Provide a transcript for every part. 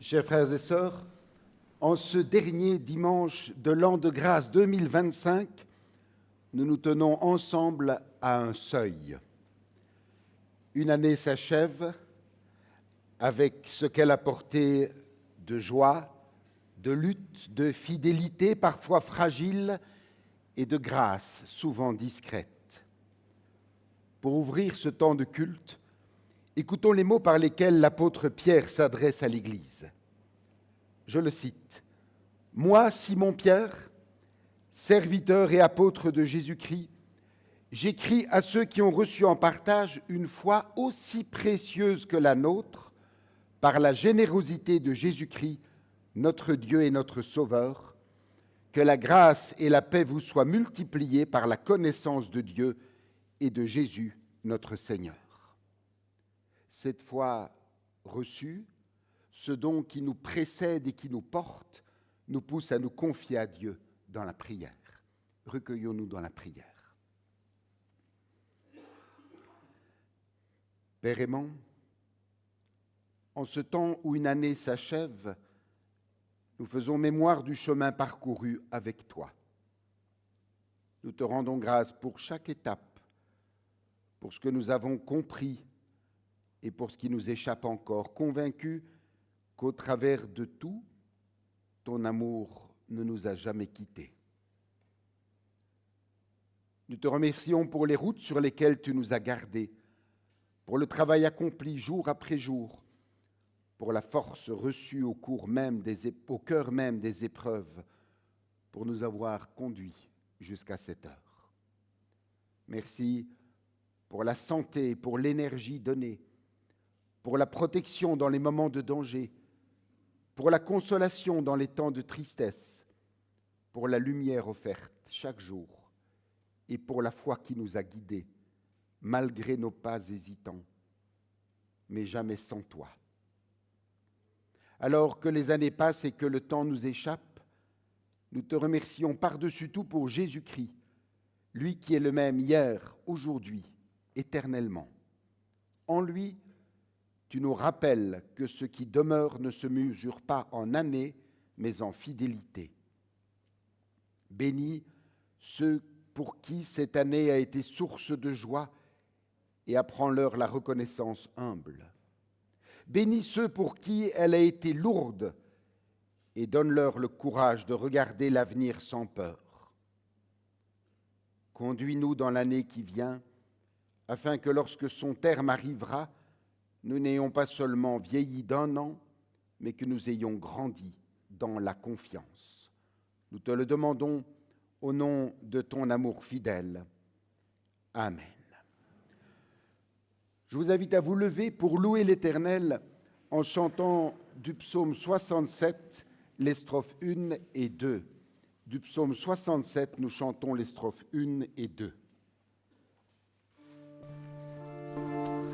Chers frères et sœurs, en ce dernier dimanche de l'an de grâce 2025, nous nous tenons ensemble à un seuil. Une année s'achève avec ce qu'elle a porté de joie, de lutte, de fidélité parfois fragile et de grâce souvent discrète. Pour ouvrir ce temps de culte, écoutons les mots par lesquels l'apôtre Pierre s'adresse à l'Église. Je le cite. « Moi, Simon-Pierre, serviteur et apôtre de Jésus-Christ, j'écris à ceux qui ont reçu en partage une foi aussi précieuse que la nôtre, par la générosité de Jésus-Christ, notre Dieu et notre Sauveur, que la grâce et la paix vous soient multipliées par la connaissance de Dieu et de Jésus, notre Seigneur. » Cette foi reçue, ce don qui nous précède et qui nous porte, nous pousse à nous confier à Dieu dans la prière. Recueillons-nous dans la prière. Père aimant, en ce temps où une année s'achève, nous faisons mémoire du chemin parcouru avec toi. Nous te rendons grâce pour chaque étape, pour ce que nous avons compris et pour ce qui nous échappe encore, convaincus qu'au travers de tout, ton amour ne nous a jamais quittés. Nous te remercions pour les routes sur lesquelles tu nous as gardés, pour le travail accompli jour après jour, pour la force reçue au cœur même des épreuves, pour nous avoir conduits jusqu'à cette heure. Merci pour la santé et pour l'énergie donnée, pour la protection dans les moments de danger, pour la consolation dans les temps de tristesse, pour la lumière offerte chaque jour et pour la foi qui nous a guidés, malgré nos pas hésitants, mais jamais sans toi. Alors que les années passent et que le temps nous échappe, nous te remercions par-dessus tout pour Jésus-Christ, lui qui est le même hier, aujourd'hui, éternellement. En lui, tu nous rappelles que ce qui demeure ne se mesure pas en années, mais en fidélité. Bénis ceux pour qui cette année a été source de joie et apprends-leur la reconnaissance humble. Bénis ceux pour qui elle a été lourde et donne-leur le courage de regarder l'avenir sans peur. Conduis-nous dans l'année qui vient, afin que lorsque son terme arrivera, nous n'ayons pas seulement vieilli d'un an, mais que nous ayons grandi dans la confiance. Nous te le demandons au nom de ton amour fidèle. Amen. Je vous invite à vous lever pour louer l'Éternel en chantant du psaume 67, les strophes 1 et 2. Du psaume 67, nous chantons les strophes 1 et 2. Oh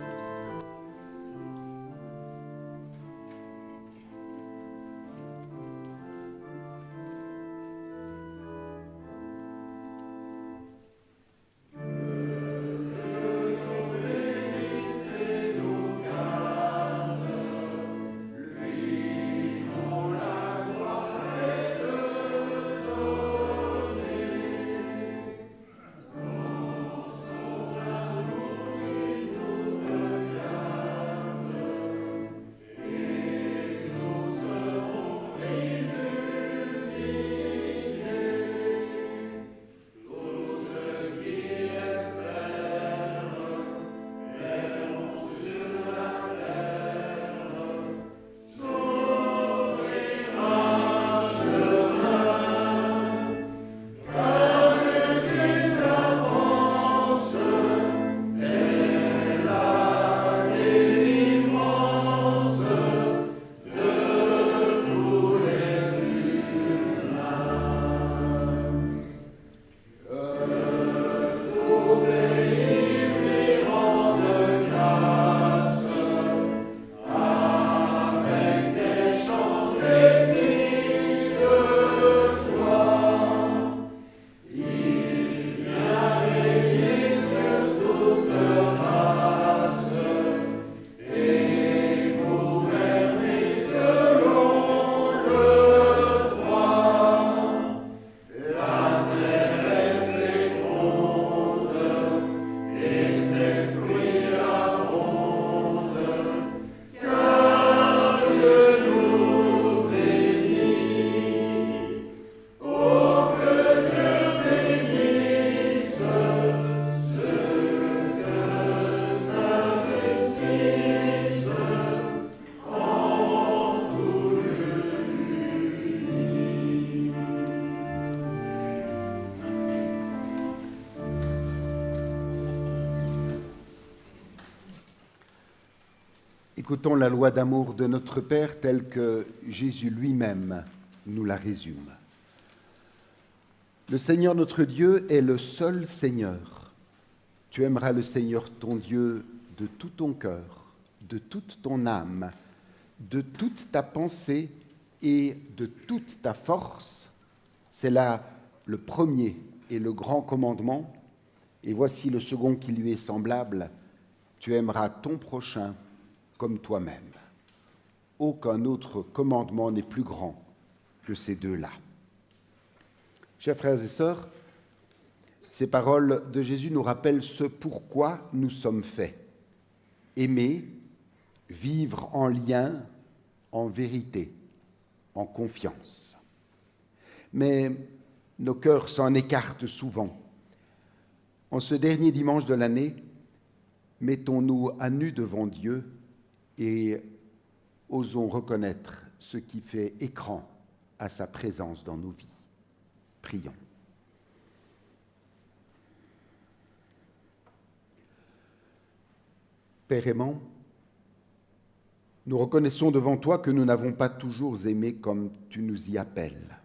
Écoutons la loi d'amour de notre Père telle que Jésus lui-même nous la résume. Le Seigneur notre Dieu est le seul Seigneur. Tu aimeras le Seigneur ton Dieu de tout ton cœur, de toute ton âme, de toute ta pensée et de toute ta force. C'est là le premier et le grand commandement. Et voici le second qui lui est semblable. Tu aimeras ton prochain comme toi-même. Aucun autre commandement n'est plus grand que ces deux-là. Chers frères et sœurs, ces paroles de Jésus nous rappellent ce pourquoi nous sommes faits. Aimer, vivre en lien, en vérité, en confiance. Mais nos cœurs s'en écartent souvent. En ce dernier dimanche de l'année, mettons-nous à nu devant Dieu et osons reconnaître ce qui fait écran à sa présence dans nos vies. Prions. Père aimant, nous reconnaissons devant toi que nous n'avons pas toujours aimé comme tu nous y appelles.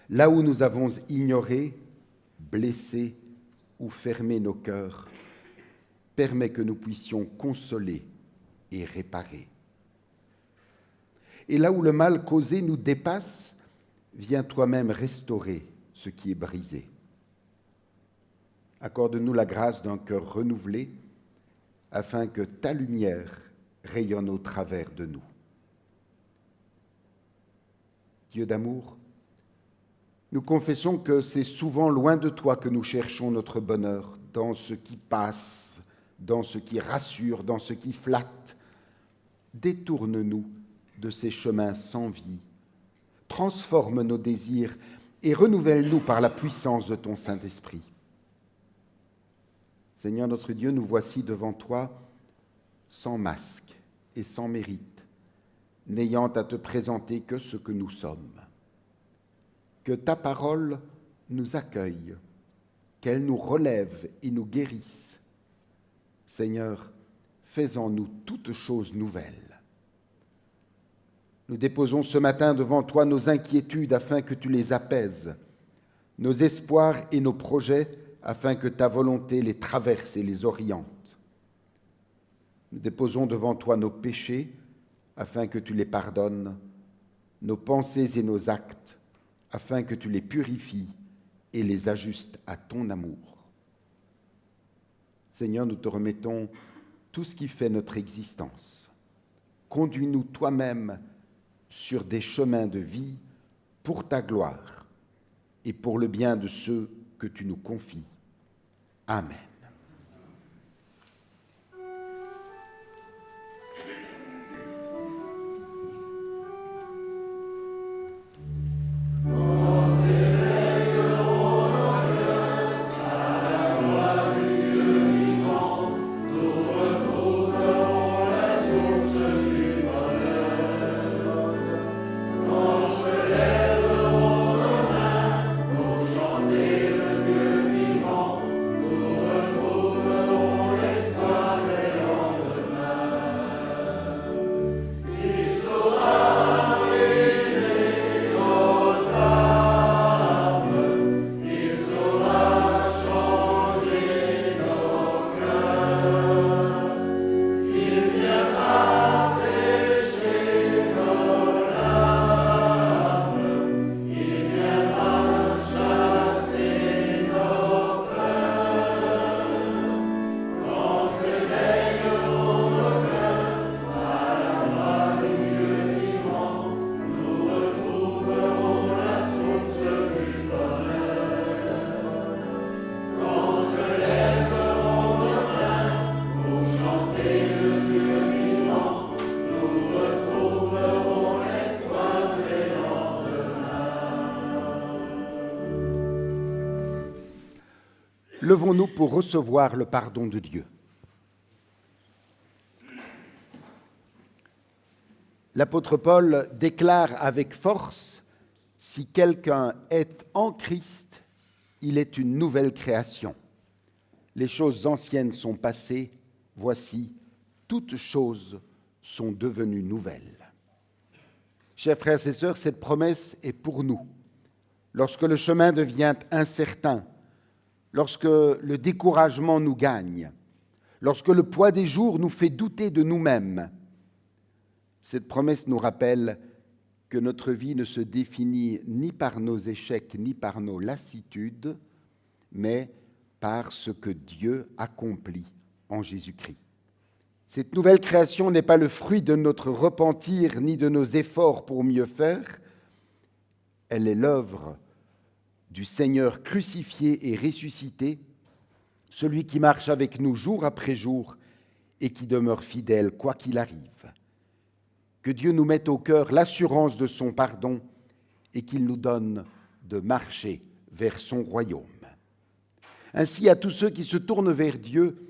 Là où nous avons ignoré, blessé ou fermé nos cœurs, permets que nous puissions consoler et réparer. Et là où le mal causé nous dépasse, viens toi-même restaurer ce qui est brisé. Accorde-nous la grâce d'un cœur renouvelé, afin que ta lumière rayonne au travers de nous. Dieu d'amour, nous confessons que c'est souvent loin de toi que nous cherchons notre bonheur, dans ce qui passe, dans ce qui rassure, dans ce qui flatte. Détourne-nous de ces chemins sans vie. Transforme nos désirs et renouvelle-nous par la puissance de ton Saint-Esprit. Seigneur notre Dieu, nous voici devant toi sans masque et sans mérite, n'ayant à te présenter que ce que nous sommes. Que ta parole nous accueille, qu'elle nous relève et nous guérisse. Seigneur, fais en nous toutes choses nouvelles. Nous déposons ce matin devant toi nos inquiétudes afin que tu les apaises, nos espoirs et nos projets afin que ta volonté les traverse et les oriente. Nous déposons devant toi nos péchés afin que tu les pardonnes, nos pensées et nos actes afin que tu les purifies et les ajustes à ton amour. Seigneur, nous te remettons tout ce qui fait notre existence. Conduis-nous toi-même sur des chemins de vie pour ta gloire et pour le bien de ceux que tu nous confies. Amen. Levons-nous pour recevoir le pardon de Dieu. L'apôtre Paul déclare avec force « Si quelqu'un est en Christ, il est une nouvelle création. Les choses anciennes sont passées, voici, toutes choses sont devenues nouvelles. Chers frères et sœurs, cette promesse est pour nous. Lorsque le chemin devient incertain, lorsque le découragement nous gagne, lorsque le poids des jours nous fait douter de nous-mêmes, cette promesse nous rappelle que notre vie ne se définit ni par nos échecs, ni par nos lassitudes, mais par ce que Dieu accomplit en Jésus-Christ. Cette nouvelle création n'est pas le fruit de notre repentir, ni de nos efforts pour mieux faire. Elle est l'œuvre du Seigneur crucifié et ressuscité, celui qui marche avec nous jour après jour et qui demeure fidèle quoi qu'il arrive. Que Dieu nous mette au cœur l'assurance de son pardon et qu'il nous donne de marcher vers son royaume. Ainsi, à tous ceux qui se tournent vers Dieu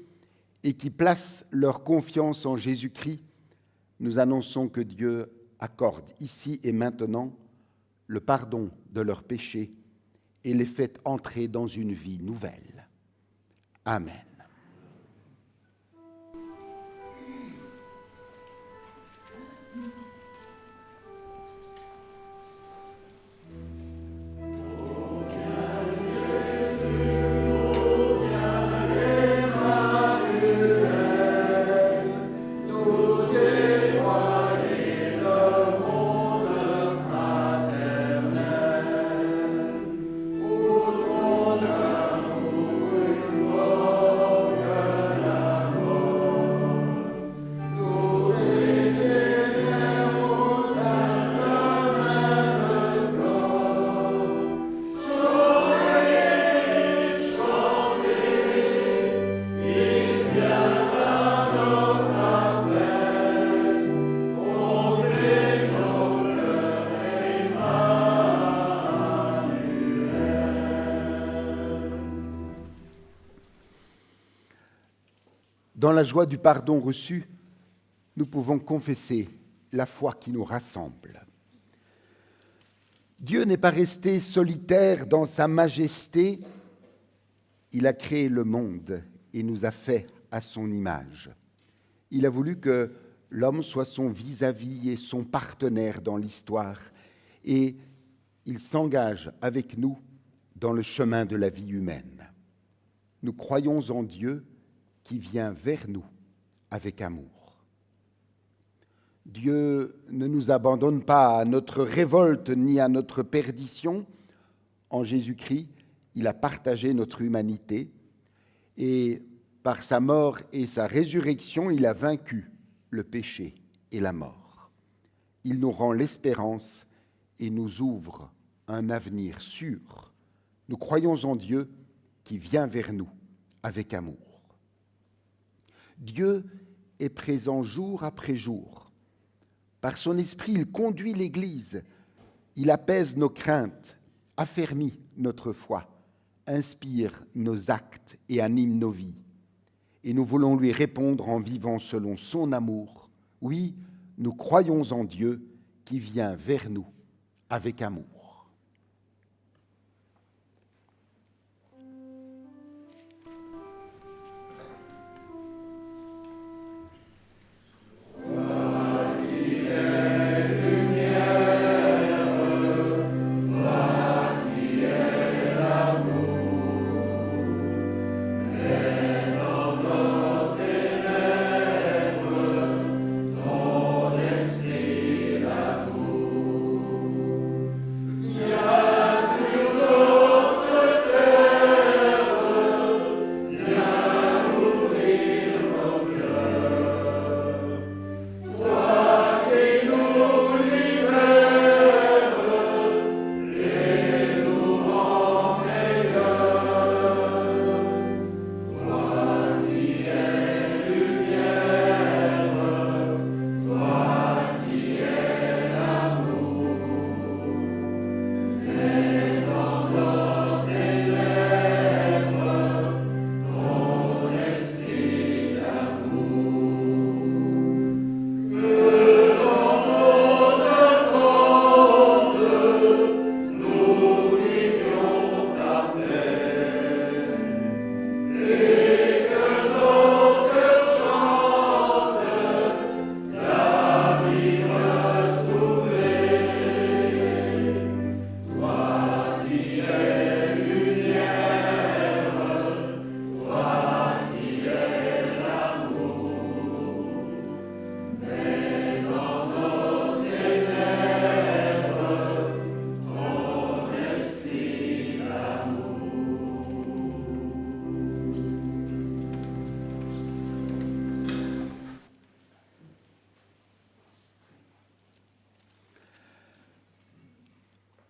et qui placent leur confiance en Jésus-Christ, nous annonçons que Dieu accorde ici et maintenant le pardon de leurs péchés et les fait entrer dans une vie nouvelle. Amen. Dans la joie du pardon reçu, nous pouvons confesser la foi qui nous rassemble. Dieu n'est pas resté solitaire dans sa majesté. Il a créé le monde et nous a fait à son image. Il a voulu que l'homme soit son vis-à-vis et son partenaire dans l'histoire. Et il s'engage avec nous dans le chemin de la vie humaine. Nous croyons en Dieu qui vient vers nous avec amour. Dieu ne nous abandonne pas à notre révolte ni à notre perdition. En Jésus-Christ, il a partagé notre humanité et par sa mort et sa résurrection, il a vaincu le péché et la mort. Il nous rend l'espérance et nous ouvre un avenir sûr. Nous croyons en Dieu qui vient vers nous avec amour. Dieu est présent jour après jour. Par son esprit, il conduit l'Église. Il apaise nos craintes, affermit notre foi, inspire nos actes et anime nos vies. Et nous voulons lui répondre en vivant selon son amour. Oui, nous croyons en Dieu qui vient vers nous avec amour.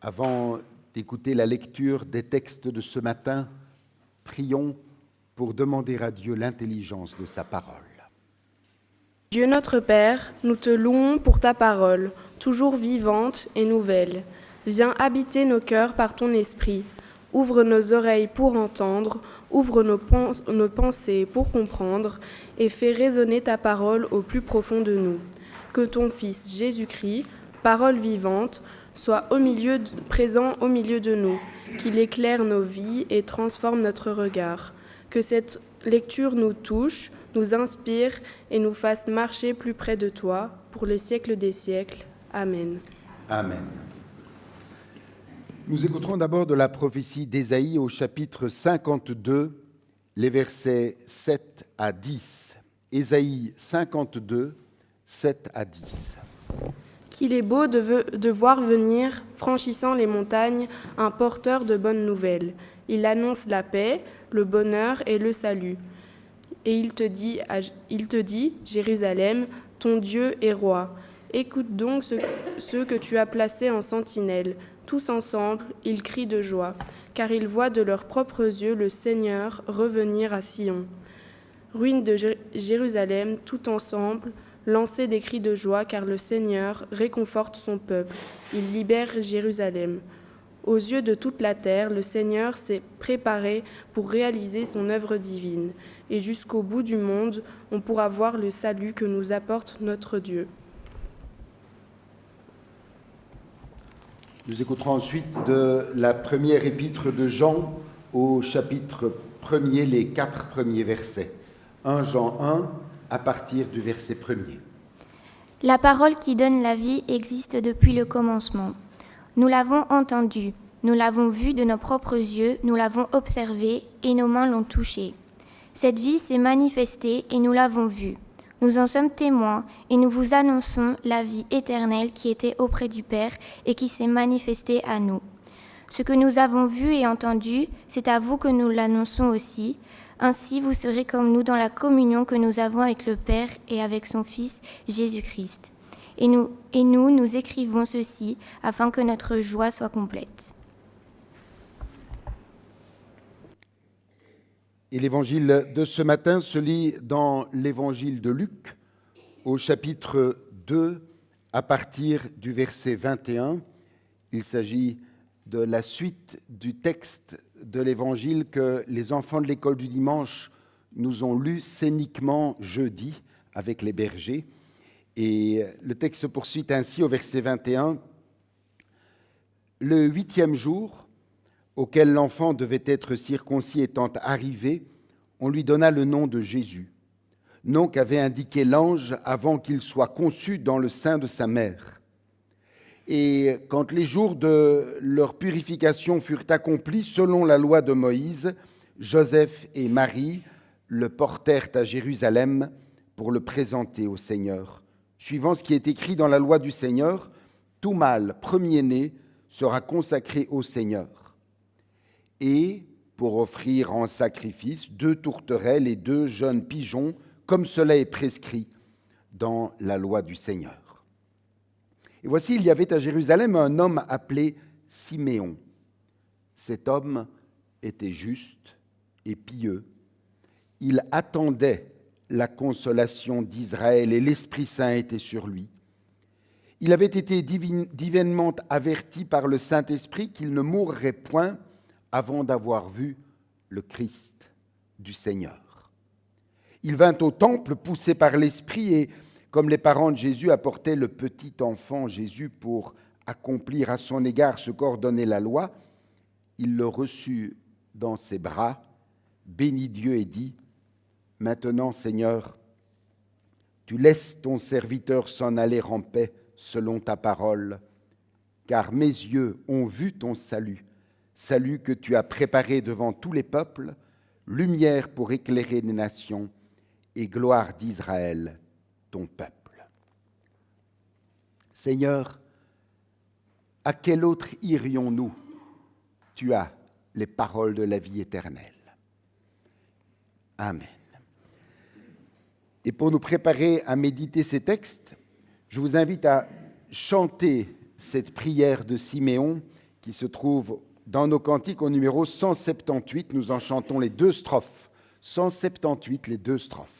Avant d'écouter la lecture des textes de ce matin, prions pour demander à Dieu l'intelligence de sa parole. Dieu notre Père, nous te louons pour ta parole, toujours vivante et nouvelle. Viens habiter nos cœurs par ton esprit. Ouvre nos oreilles pour entendre, ouvre nos pensées pour comprendre, et fais résonner ta parole au plus profond de nous. Que ton Fils Jésus-Christ, parole vivante, soit présent au milieu de nous, qu'il éclaire nos vies et transforme notre regard. Que cette lecture nous touche, nous inspire et nous fasse marcher plus près de toi pour les siècles des siècles. Amen. Amen. Nous écouterons d'abord de la prophétie d'Ésaïe au chapitre 52, les versets 7 à 10. Ésaïe 52, 7 à 10. Qu'il est beau de voir venir, franchissant les montagnes, un porteur de bonnes nouvelles. Il annonce la paix, le bonheur et le salut. Et il te dit, Jérusalem, ton Dieu est roi. Écoute donc ceux que tu as placés en sentinelle. Tous ensemble, ils crient de joie, car ils voient de leurs propres yeux le Seigneur revenir à Sion. Ruines de Jérusalem, tout ensemble, lancez des cris de joie, car le Seigneur réconforte son peuple. Il libère Jérusalem. Aux yeux de toute la terre, le Seigneur s'est préparé pour réaliser son œuvre divine. Et jusqu'au bout du monde, on pourra voir le salut que nous apporte notre Dieu. Nous écouterons ensuite de la première épître de Jean au chapitre 1er, les 4 premiers versets. 1 Jean 1, à partir du verset 1er. La parole qui donne la vie existe depuis le commencement. Nous l'avons entendue, nous l'avons vue de nos propres yeux, nous l'avons observée et nos mains l'ont touchée. Cette vie s'est manifestée et nous l'avons vue. Nous en sommes témoins et nous vous annonçons la vie éternelle qui était auprès du Père et qui s'est manifestée à nous. Ce que nous avons vu et entendu, c'est à vous que nous l'annonçons aussi. Ainsi, vous serez comme nous dans la communion que nous avons avec le Père et avec son Fils Jésus-Christ. Et nous écrivons ceci afin que notre joie soit complète. Et l'évangile de ce matin se lit dans l'évangile de Luc, au chapitre 2, à partir du verset 21. Il s'agit de la suite du texte de l'évangile que les enfants de l'école du dimanche nous ont lu scéniquement jeudi avec les bergers. Et le texte se poursuit ainsi au verset 21. Le 8e jour, auquel l'enfant devait être circoncis étant arrivé, on lui donna le nom de Jésus, nom qu'avait indiqué l'ange avant qu'il soit conçu dans le sein de sa mère. Et quand les jours de leur purification furent accomplis selon la loi de Moïse, Joseph et Marie le portèrent à Jérusalem pour le présenter au Seigneur. Suivant ce qui est écrit dans la loi du Seigneur, tout mâle premier-né sera consacré au Seigneur. Et pour offrir en sacrifice 2 tourterelles et 2 jeunes pigeons, comme cela est prescrit dans la loi du Seigneur. Et voici, il y avait à Jérusalem un homme appelé Siméon. Cet homme était juste et pieux. Il attendait la consolation d'Israël et l'Esprit Saint était sur lui. Il avait été divinement averti par le Saint-Esprit qu'il ne mourrait point avant d'avoir vu le Christ du Seigneur. Il vint au temple poussé par l'Esprit et, comme les parents de Jésus apportaient le petit enfant Jésus pour accomplir à son égard ce qu'ordonnait la loi, il le reçut dans ses bras, bénit Dieu et dit : « Maintenant, Seigneur, tu laisses ton serviteur s'en aller en paix selon ta parole, car mes yeux ont vu ton salut, salut que tu as préparé devant tous les peuples, lumière pour éclairer les nations et gloire d'Israël, ton peuple. » Seigneur, à quel autre irions-nous ? Tu as les paroles de la vie éternelle. Amen. Et pour nous préparer à méditer ces textes, je vous invite à chanter cette prière de Siméon qui se trouve dans nos cantiques au numéro 178. Nous en chantons les 2 strophes. 178, les 2 strophes.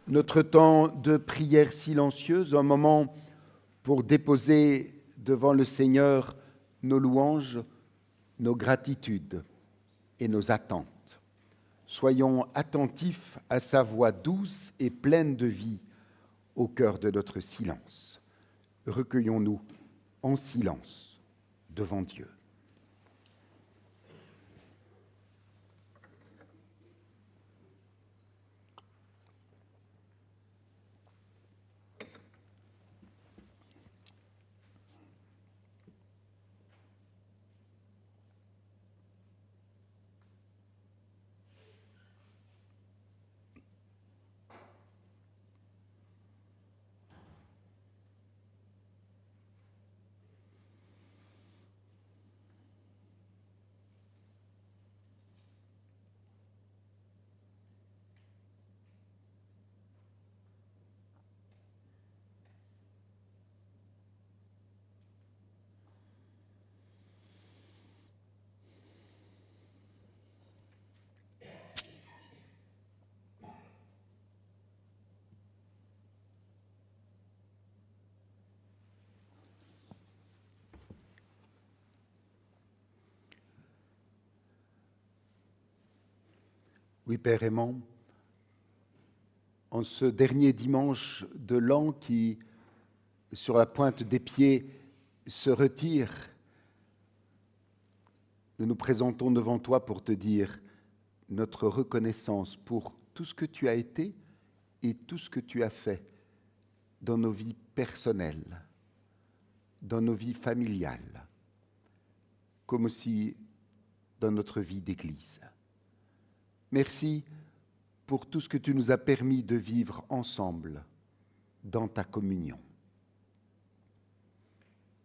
Notre temps de prière silencieuse, un moment pour déposer devant le Seigneur nos louanges, nos gratitudes et nos attentes. Soyons attentifs à sa voix douce et pleine de vie au cœur de notre silence. Recueillons-nous en silence devant Dieu. Oui, Père aimant, en ce dernier dimanche de l'an qui, sur la pointe des pieds, se retire, nous nous présentons devant toi pour te dire notre reconnaissance pour tout ce que tu as été et tout ce que tu as fait dans nos vies personnelles, dans nos vies familiales, comme aussi dans notre vie d'Église. Merci pour tout ce que tu nous as permis de vivre ensemble dans ta communion.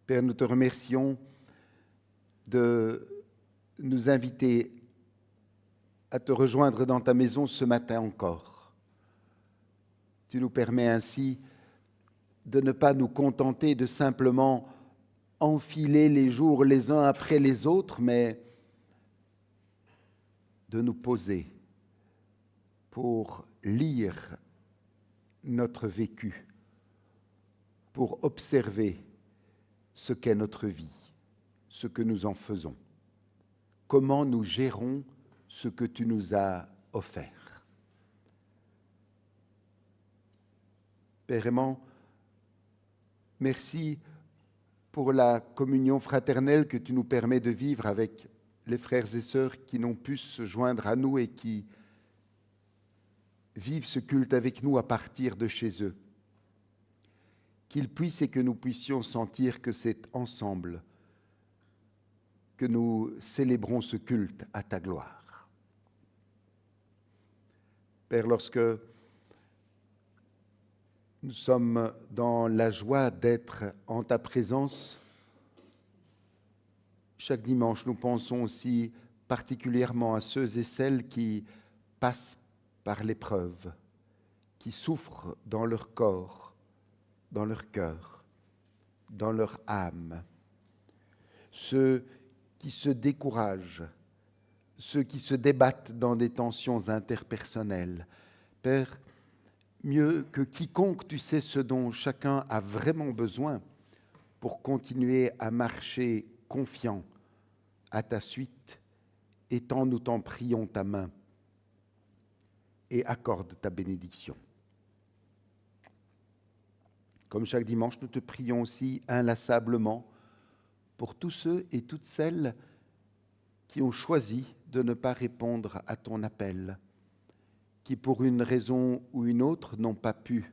Père, nous te remercions de nous inviter à te rejoindre dans ta maison ce matin encore. Tu nous permets ainsi de ne pas nous contenter de simplement enfiler les jours les uns après les autres, mais de nous poser pour lire notre vécu, pour observer ce qu'est notre vie, ce que nous en faisons, comment nous gérons ce que tu nous as offert. Père aimant, merci pour la communion fraternelle que tu nous permets de vivre avec les frères et sœurs qui n'ont pu se joindre à nous et qui vivent ce culte avec nous à partir de chez eux. Qu'ils puissent et que nous puissions sentir que c'est ensemble que nous célébrons ce culte à ta gloire. Père, lorsque nous sommes dans la joie d'être en ta présence, Chaque dimanche, nous pensons aussi particulièrement à ceux et celles qui passent par l'épreuve, qui souffrent dans leur corps, dans leur cœur, dans leur âme. Ceux qui se découragent, ceux qui se débattent dans des tensions interpersonnelles. Père, mieux que quiconque, tu sais ce dont chacun a vraiment besoin pour continuer à marcher confiant à ta suite. Étends, nous t'en prions, ta main et accorde ta bénédiction. Comme chaque dimanche, nous te prions aussi inlassablement pour tous ceux et toutes celles qui ont choisi de ne pas répondre à ton appel, qui pour une raison ou une autre n'ont pas pu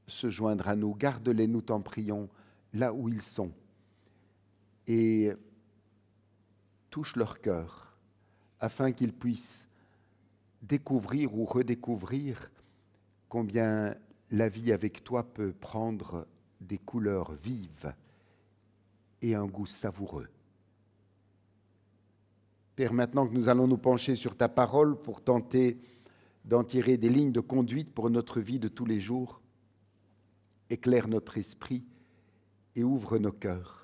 se joindre à nous. Garde-les, nous t'en prions, là où ils sont, et touche leur cœur, afin qu'ils puissent découvrir ou redécouvrir combien la vie avec toi peut prendre des couleurs vives et un goût savoureux. Père, maintenant que nous allons nous pencher sur ta parole pour tenter d'en tirer des lignes de conduite pour notre vie de tous les jours, éclaire notre esprit et ouvre nos cœurs,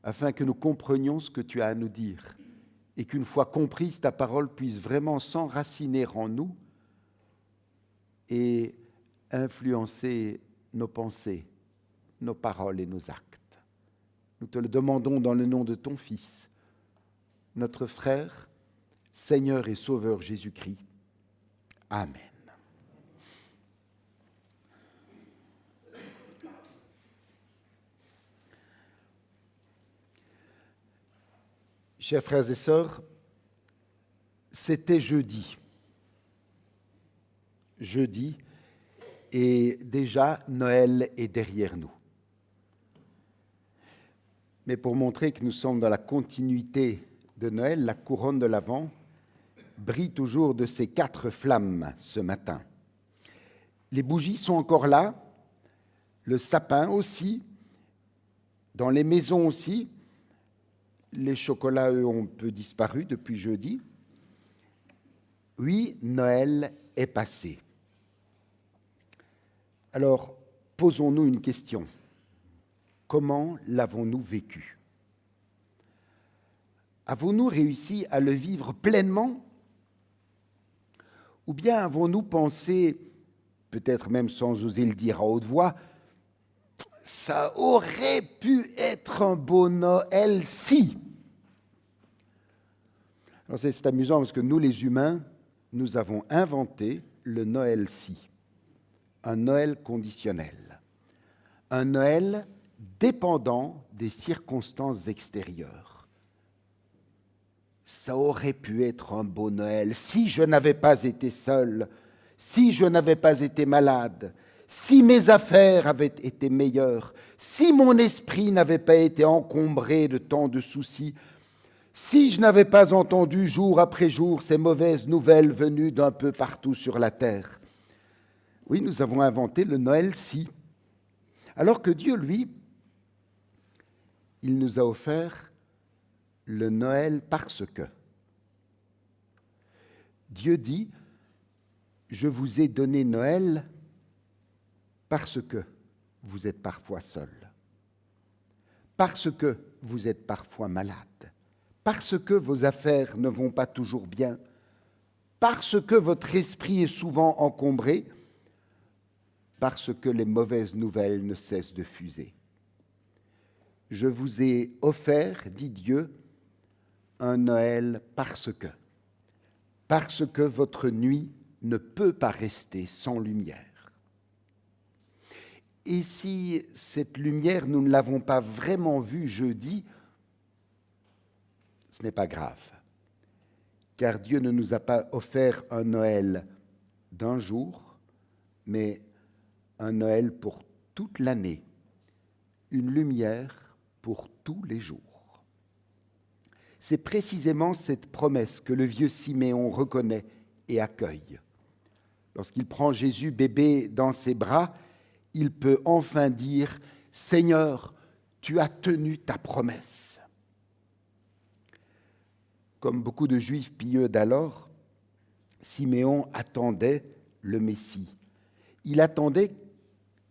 afin que nous comprenions ce que tu as à nous dire et qu'une fois comprise, ta parole puisse vraiment s'enraciner en nous et influencer nos pensées, nos paroles et nos actes. Nous te le demandons dans le nom de ton Fils, notre frère, Seigneur et Sauveur Jésus-Christ. Amen. Chers frères et sœurs, c'était jeudi. Jeudi, et déjà Noël est derrière nous. Mais pour montrer que nous sommes dans la continuité de Noël, la couronne de l'Avent brille toujours de ses 4 flammes ce matin. Les bougies sont encore là, le sapin aussi, dans les maisons aussi. Les chocolats, eux, ont un peu disparu depuis jeudi. Oui, Noël est passé. Alors, posons-nous une question. Comment l'avons-nous vécu ? Avons-nous réussi à le vivre pleinement ? Ou bien avons-nous pensé, peut-être même sans oser le dire à haute voix, ça aurait pu être un beau Noël si. Alors c'est amusant parce que nous, les humains, nous avons inventé le Noël si, un Noël conditionnel, un Noël dépendant des circonstances extérieures. Ça aurait pu être un beau Noël si je n'avais pas été seul, si je n'avais pas été malade, si mes affaires avaient été meilleures, si mon esprit n'avait pas été encombré de tant de soucis, si je n'avais pas entendu jour après jour ces mauvaises nouvelles venues d'un peu partout sur la terre. Oui, nous avons inventé le Noël si. Alors que Dieu, lui, il nous a offert le Noël parce que. Dieu dit, je vous ai donné Noël parce que vous êtes parfois seul, parce que vous êtes parfois malade, parce que vos affaires ne vont pas toujours bien, parce que votre esprit est souvent encombré, parce que les mauvaises nouvelles ne cessent de fuser. Je vous ai offert, dit Dieu, un Noël parce que votre nuit ne peut pas rester sans lumière. Et si cette lumière, nous ne l'avons pas vraiment vue jeudi, ce n'est pas grave, car Dieu ne nous a pas offert un Noël d'un jour, mais un Noël pour toute l'année, une lumière pour tous les jours. C'est précisément cette promesse que le vieux Siméon reconnaît et accueille. Lorsqu'il prend Jésus bébé dans ses bras, il peut enfin dire « Seigneur, tu as tenu ta promesse ». Comme beaucoup de Juifs pieux d'alors, Siméon attendait le Messie. Il attendait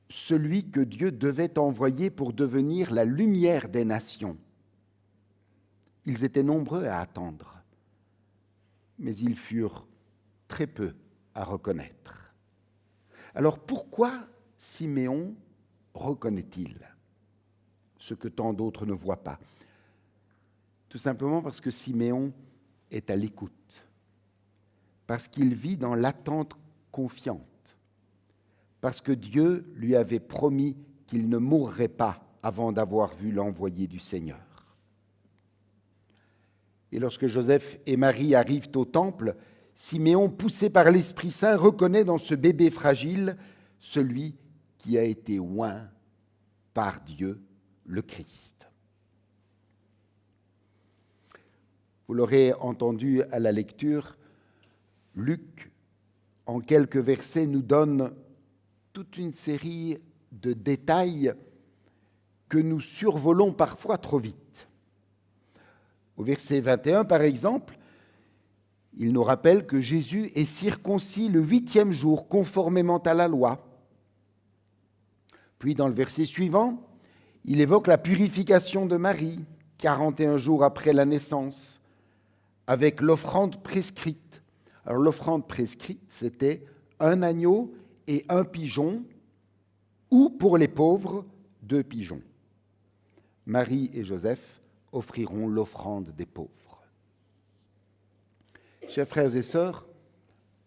celui que Dieu devait envoyer pour devenir la lumière des nations. Ils étaient nombreux à attendre, mais ils furent très peu à reconnaître. Alors pourquoi Siméon reconnaît-il ce que tant d'autres ne voient pas? Tout simplement parce que Siméon est à l'écoute, parce qu'il vit dans l'attente confiante, parce que Dieu lui avait promis qu'il ne mourrait pas avant d'avoir vu l'envoyé du Seigneur. Et lorsque Joseph et Marie arrivent au temple, Siméon, poussé par l'Esprit Saint, reconnaît dans ce bébé fragile celui qui a été oint par Dieu, le Christ. Vous l'aurez entendu à la lecture, Luc, en quelques versets, nous donne toute une série de détails que nous survolons parfois trop vite. Au verset 21, par exemple, il nous rappelle que Jésus est circoncis le 8e jour, conformément à la loi. Puis, dans le verset suivant, il évoque la purification de Marie, 41 jours après la naissance, avec l'offrande prescrite. Alors, l'offrande prescrite, c'était un agneau et un pigeon, ou pour les pauvres, 2 pigeons. Marie et Joseph offriront l'offrande des pauvres. Chers frères et sœurs,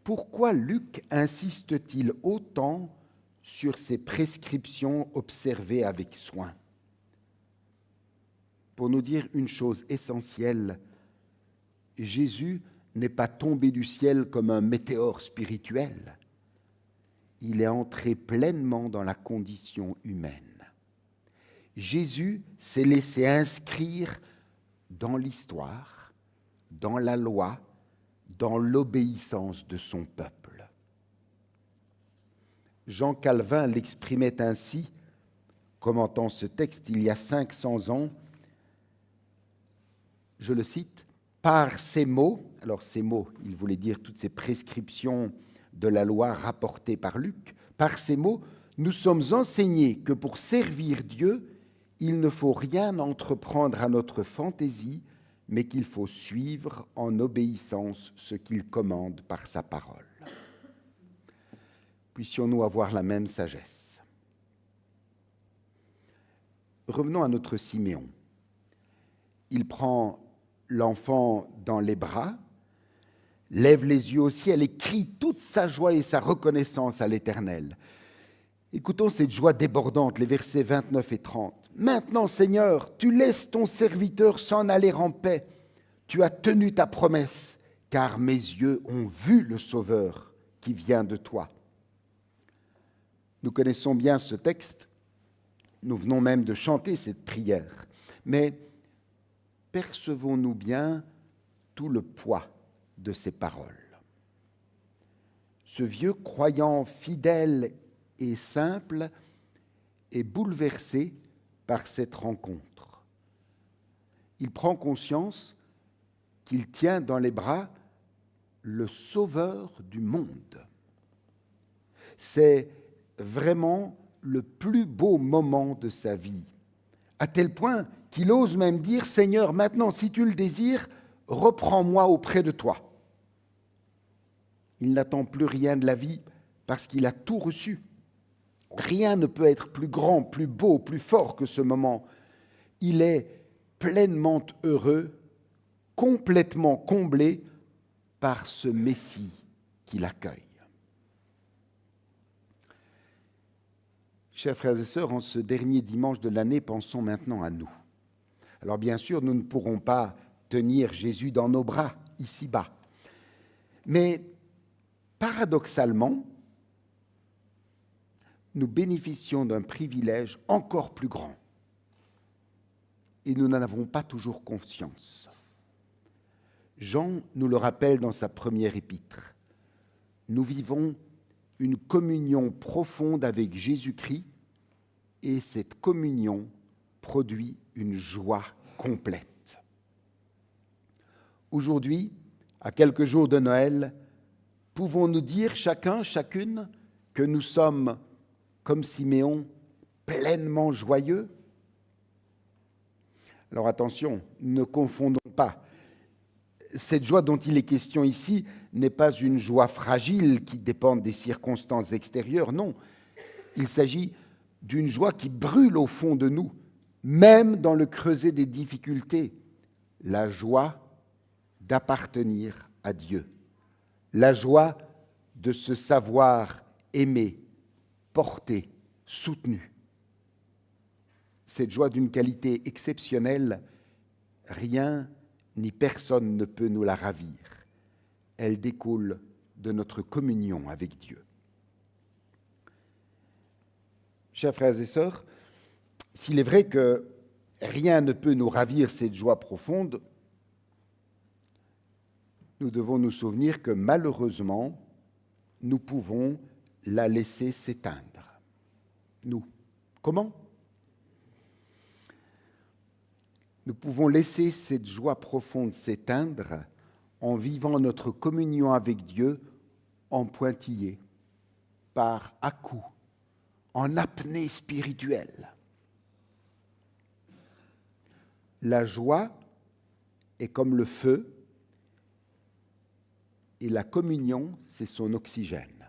pourquoi Luc insiste-t-il autant sur ces prescriptions observées avec soin? Pour nous dire une chose essentielle, Jésus n'est pas tombé du ciel comme un météore spirituel. Il est entré pleinement dans la condition humaine. Jésus s'est laissé inscrire dans l'histoire, dans la loi, dans l'obéissance de son peuple. Jean Calvin l'exprimait ainsi, commentant ce texte il y a 500 ans, je le cite, « Par ces mots », alors ces mots, il voulait dire toutes ces prescriptions de la loi rapportées par Luc, « par ces mots, nous sommes enseignés que pour servir Dieu, il ne faut rien entreprendre à notre fantaisie, mais qu'il faut suivre en obéissance ce qu'il commande par sa parole. » Puissions-nous avoir la même sagesse. Revenons à notre Siméon. Il prend l'enfant dans les bras, lève les yeux au ciel et crie toute sa joie et sa reconnaissance à l'Éternel. Écoutons cette joie débordante, les versets 29 et 30. « Maintenant, Seigneur, tu laisses ton serviteur s'en aller en paix. Tu as tenu ta promesse, car mes yeux ont vu le Sauveur qui vient de toi. » Nous connaissons bien ce texte, nous venons même de chanter cette prière, mais percevons-nous bien tout le poids de ces paroles? Ce vieux croyant fidèle et simple est bouleversé par cette rencontre. Il prend conscience qu'il tient dans les bras le Sauveur du monde. C'est vraiment le plus beau moment de sa vie, à tel point qu'il ose même dire « Seigneur, maintenant, si tu le désires, reprends-moi auprès de toi. » Il n'attend plus rien de la vie parce qu'il a tout reçu. Rien ne peut être plus grand, plus beau, plus fort que ce moment. Il est pleinement heureux, complètement comblé par ce Messie qui l'accueille. Chers frères et sœurs, en ce dernier dimanche de l'année, pensons maintenant à nous. Alors bien sûr, nous ne pourrons pas tenir Jésus dans nos bras, ici-bas. Mais paradoxalement, nous bénéficions d'un privilège encore plus grand. Et nous n'en avons pas toujours conscience. Jean nous le rappelle dans sa première épître. Nous vivons une communion profonde avec Jésus-Christ et cette communion produit une joie complète. Aujourd'hui, à quelques jours de Noël, pouvons-nous dire chacun, chacune, que nous sommes, comme Siméon, pleinement joyeux? Alors attention, ne confondons pas. Cette joie dont il est question ici n'est pas une joie fragile qui dépend des circonstances extérieures, non. Il s'agit d'une joie qui brûle au fond de nous, même dans le creuset des difficultés. La joie d'appartenir à Dieu. La joie de se savoir aimé, porté, soutenu. Cette joie d'une qualité exceptionnelle, rien ni personne ne peut nous la ravir. Elle découle de notre communion avec Dieu. Chers frères et sœurs, s'il est vrai que rien ne peut nous ravir cette joie profonde, nous devons nous souvenir que malheureusement, nous pouvons la laisser s'éteindre. Nous. Comment ? Nous pouvons laisser cette joie profonde s'éteindre en vivant notre communion avec Dieu en pointillé, par à-coups, en apnée spirituelle. La joie est comme le feu et la communion, c'est son oxygène.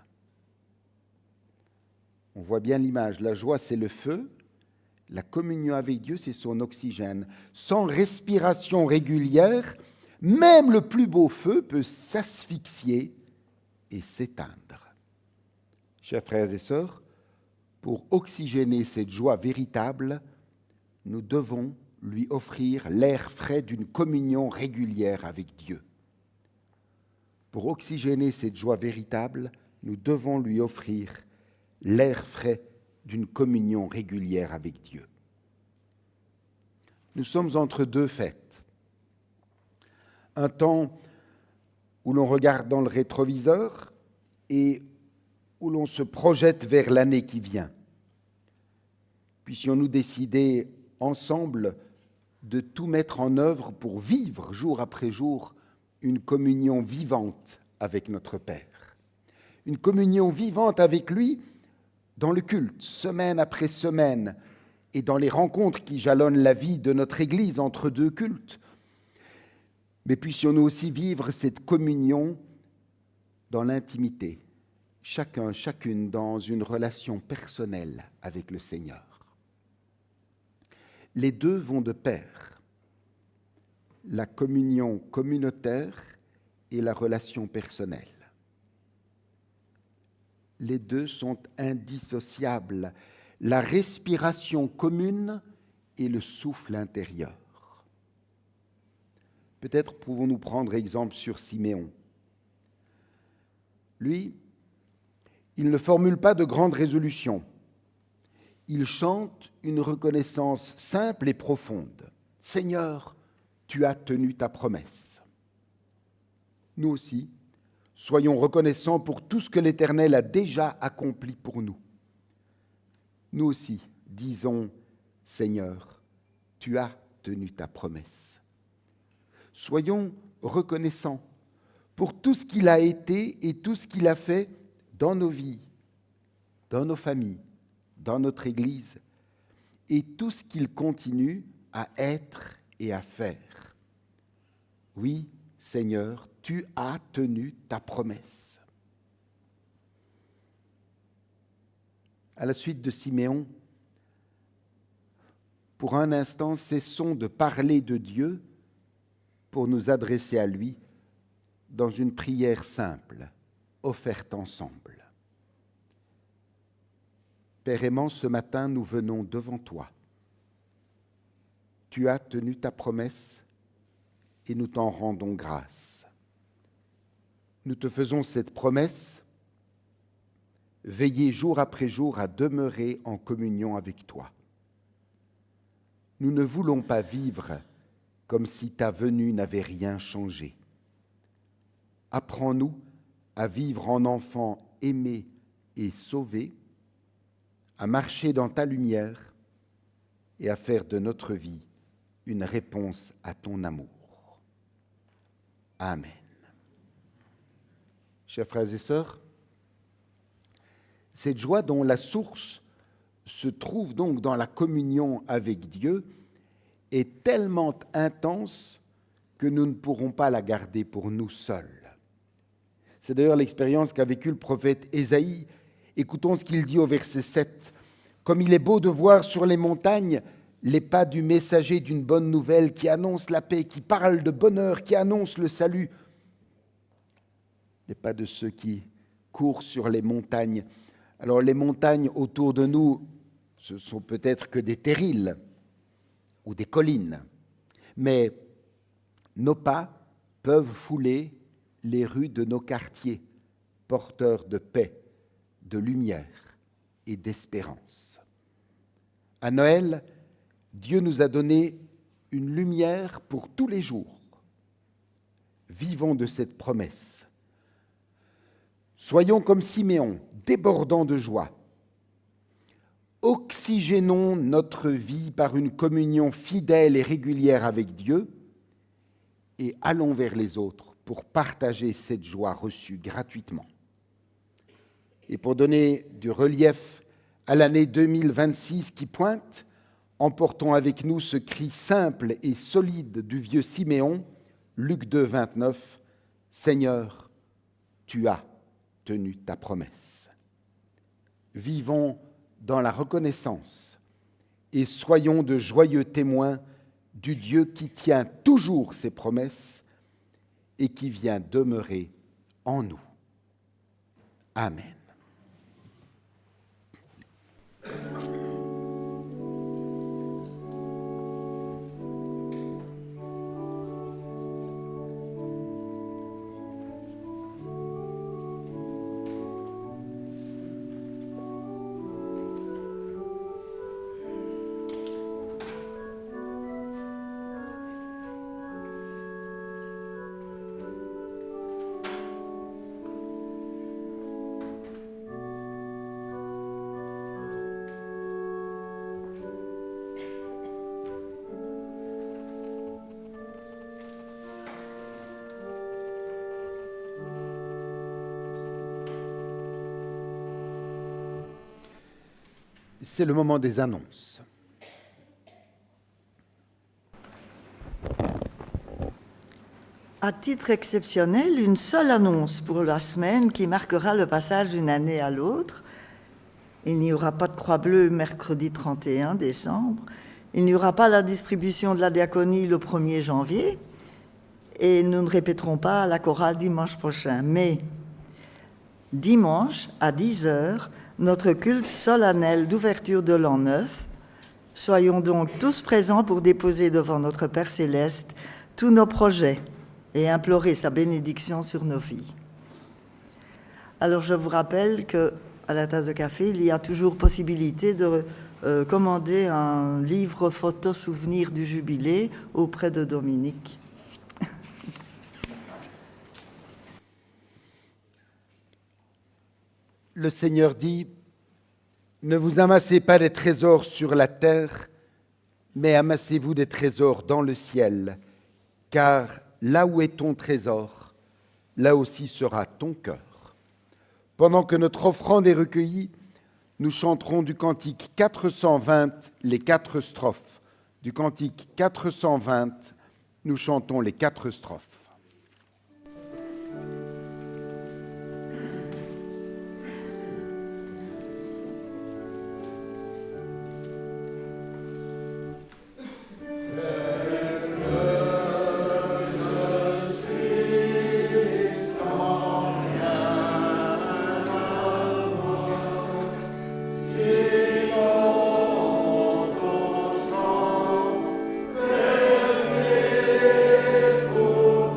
On voit bien l'image. La joie, c'est le feu. La communion avec Dieu, c'est son oxygène. Sans respiration régulière, même le plus beau feu peut s'asphyxier et s'éteindre. Chers frères et sœurs, pour oxygéner cette joie véritable, nous devons lui offrir l'air frais d'une communion régulière avec Dieu. Pour oxygéner cette joie véritable, nous devons lui offrir l'air frais d'une communion régulière avec Dieu. Nous sommes entre deux fêtes. Un temps où l'on regarde dans le rétroviseur et où l'on se projette vers l'année qui vient. Puissions-nous décider ensemble de tout mettre en œuvre pour vivre jour après jour une communion vivante avec notre Père. Une communion vivante avec lui dans le culte, semaine après semaine, et dans les rencontres qui jalonnent la vie de notre Église entre deux cultes. Mais puissions-nous aussi vivre cette communion dans l'intimité, chacun, chacune dans une relation personnelle avec le Seigneur. Les deux vont de pair, la communion communautaire et la relation personnelle. Les deux sont indissociables, la respiration commune et le souffle intérieur. Peut-être pouvons-nous prendre exemple sur Siméon. Lui, il ne formule pas de grandes résolutions. Il chante une reconnaissance simple et profonde. « Seigneur, tu as tenu ta promesse. » Nous aussi, soyons reconnaissants pour tout ce que l'Éternel a déjà accompli pour nous. Nous aussi, disons, « Seigneur, tu as tenu ta promesse. » Soyons reconnaissants pour tout ce qu'il a été et tout ce qu'il a fait dans nos vies, dans nos familles, dans notre Église, et tout ce qu'il continue à être et à faire. Oui, Seigneur, tu as tenu ta promesse. À la suite de Siméon, pour un instant, cessons de parler de Dieu pour nous adresser à lui dans une prière simple, offerte ensemble. Père aimant, ce matin, nous venons devant toi. Tu as tenu ta promesse et nous t'en rendons grâce. Nous te faisons cette promesse, veiller jour après jour à demeurer en communion avec toi. Nous ne voulons pas vivre comme si ta venue n'avait rien changé. Apprends-nous à vivre en enfants aimés et sauvés, à marcher dans ta lumière et à faire de notre vie une réponse à ton amour. Amen. Chers frères et sœurs, cette joie dont la source se trouve donc dans la communion avec Dieu est tellement intense que nous ne pourrons pas la garder pour nous seuls. C'est d'ailleurs l'expérience qu'a vécue le prophète Ésaïe. Écoutons ce qu'il dit au verset 7. « Comme il est beau de voir sur les montagnes les pas du messager d'une bonne nouvelle qui annonce la paix, qui parle de bonheur, qui annonce le salut. » Les pas de ceux qui courent sur les montagnes. Alors les montagnes autour de nous, ce sont peut-être que des terrils ou des collines, mais nos pas peuvent fouler les rues de nos quartiers, porteurs de paix, de lumière et d'espérance. À Noël, Dieu nous a donné une lumière pour tous les jours. Vivons de cette promesse. Soyons comme Siméon, débordants de joie. Oxygénons notre vie par une communion fidèle et régulière avec Dieu et allons vers les autres pour partager cette joie reçue gratuitement. Et pour donner du relief à l'année 2026 qui pointe, emportons avec nous ce cri simple et solide du vieux Siméon, Luc 2, 29, « Seigneur, tu as tenu ta promesse. » Vivons dans la reconnaissance et soyons de joyeux témoins du Dieu qui tient toujours ses promesses et qui vient demeurer en nous. Amen. C'est le moment des annonces. À titre exceptionnel, une seule annonce pour la semaine qui marquera le passage d'une année à l'autre. Il n'y aura pas de Croix Bleue mercredi 31 décembre. Il n'y aura pas la distribution de la diaconie le 1er janvier. Et nous ne répéterons pas la chorale dimanche prochain. Mais dimanche, à 10h, notre culte solennel d'ouverture de l'an 9. Soyons donc tous présents pour déposer devant notre Père Céleste tous nos projets et implorer sa bénédiction sur nos vies. Alors je vous rappelle qu'à la tasse de café, il y a toujours possibilité de commander un livre photo souvenir du jubilé auprès de Dominique. Le Seigneur dit, « Ne vous amassez pas des trésors sur la terre, mais amassez-vous des trésors dans le ciel, car là où est ton trésor, là aussi sera ton cœur. » Pendant que notre offrande est recueillie, nous chanterons du cantique 420 les 4 strophes. Du cantique 420, nous chantons les 4 strophes. Oh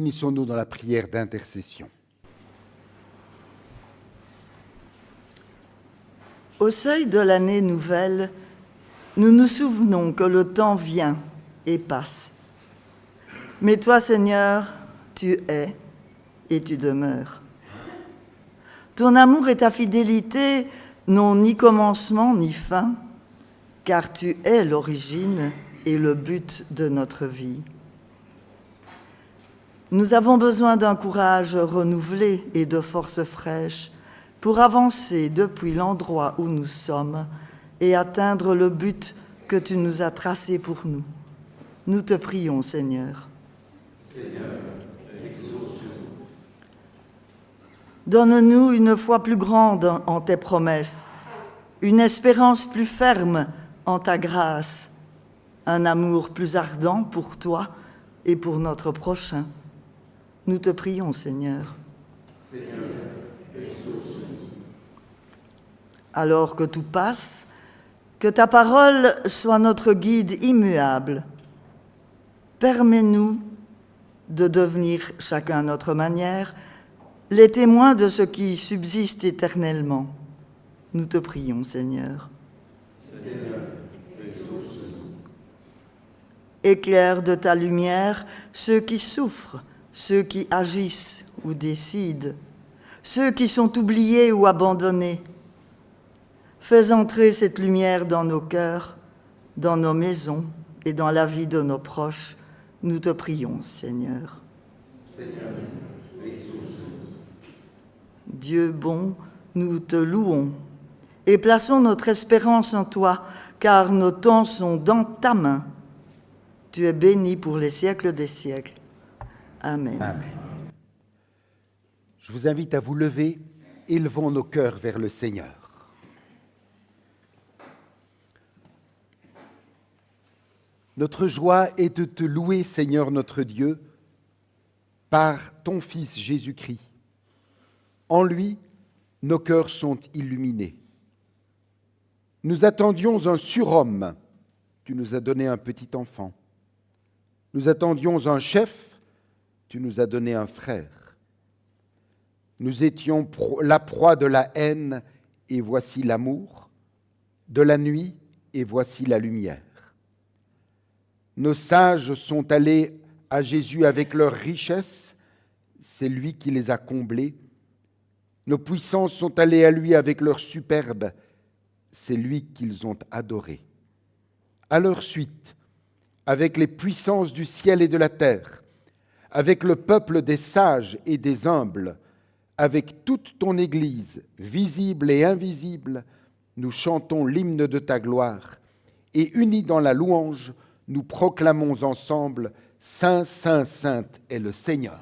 Unissons-nous dans la prière d'intercession. Au seuil de l'année nouvelle, nous nous souvenons que le temps vient et passe. Mais toi, Seigneur, tu es et tu demeures. Ton amour et ta fidélité n'ont ni commencement ni fin, car tu es l'origine et le but de notre vie. Nous avons besoin d'un courage renouvelé et de forces fraîches pour avancer depuis l'endroit où nous sommes et atteindre le but que tu nous as tracé pour nous. Nous te prions, Seigneur. Donne-nous une foi plus grande en tes promesses, une espérance plus ferme en ta grâce, un amour plus ardent pour toi et pour notre prochain. Nous te prions, Seigneur. Alors que tout passe, que ta parole soit notre guide immuable. Permets-nous de devenir, chacun à notre manière, les témoins de ce qui subsiste éternellement. Nous te prions, Seigneur. Éclaire de ta lumière ceux qui souffrent, ceux qui agissent ou décident, ceux qui sont oubliés ou abandonnés. Fais entrer cette lumière dans nos cœurs, dans nos maisons et dans la vie de nos proches. Nous te prions, Seigneur. Dieu bon, nous te louons et plaçons notre espérance en toi, car nos temps sont dans ta main. Tu es béni pour les siècles des siècles. Amen. Amen. Je vous invite à vous lever, élevons nos cœurs vers le Seigneur. Notre joie est de te louer, Seigneur notre Dieu, par ton Fils Jésus-Christ. En lui, nos cœurs sont illuminés. Nous attendions un surhomme, tu nous as donné un petit enfant. Nous attendions un chef, tu nous as donné un frère. Nous étions la proie de la haine, et voici l'amour, de la nuit, et voici la lumière. Nos sages sont allés à Jésus avec leur richesse, c'est lui qui les a comblés. Nos puissants sont allés à lui avec leur superbe, c'est lui qu'ils ont adoré. À leur suite, avec les puissances du ciel et de la terre, avec le peuple des sages et des humbles, avec toute ton Église, visible et invisible, nous chantons l'hymne de ta gloire, et unis dans la louange, nous proclamons ensemble « Saint, Saint, Saint est le Seigneur ».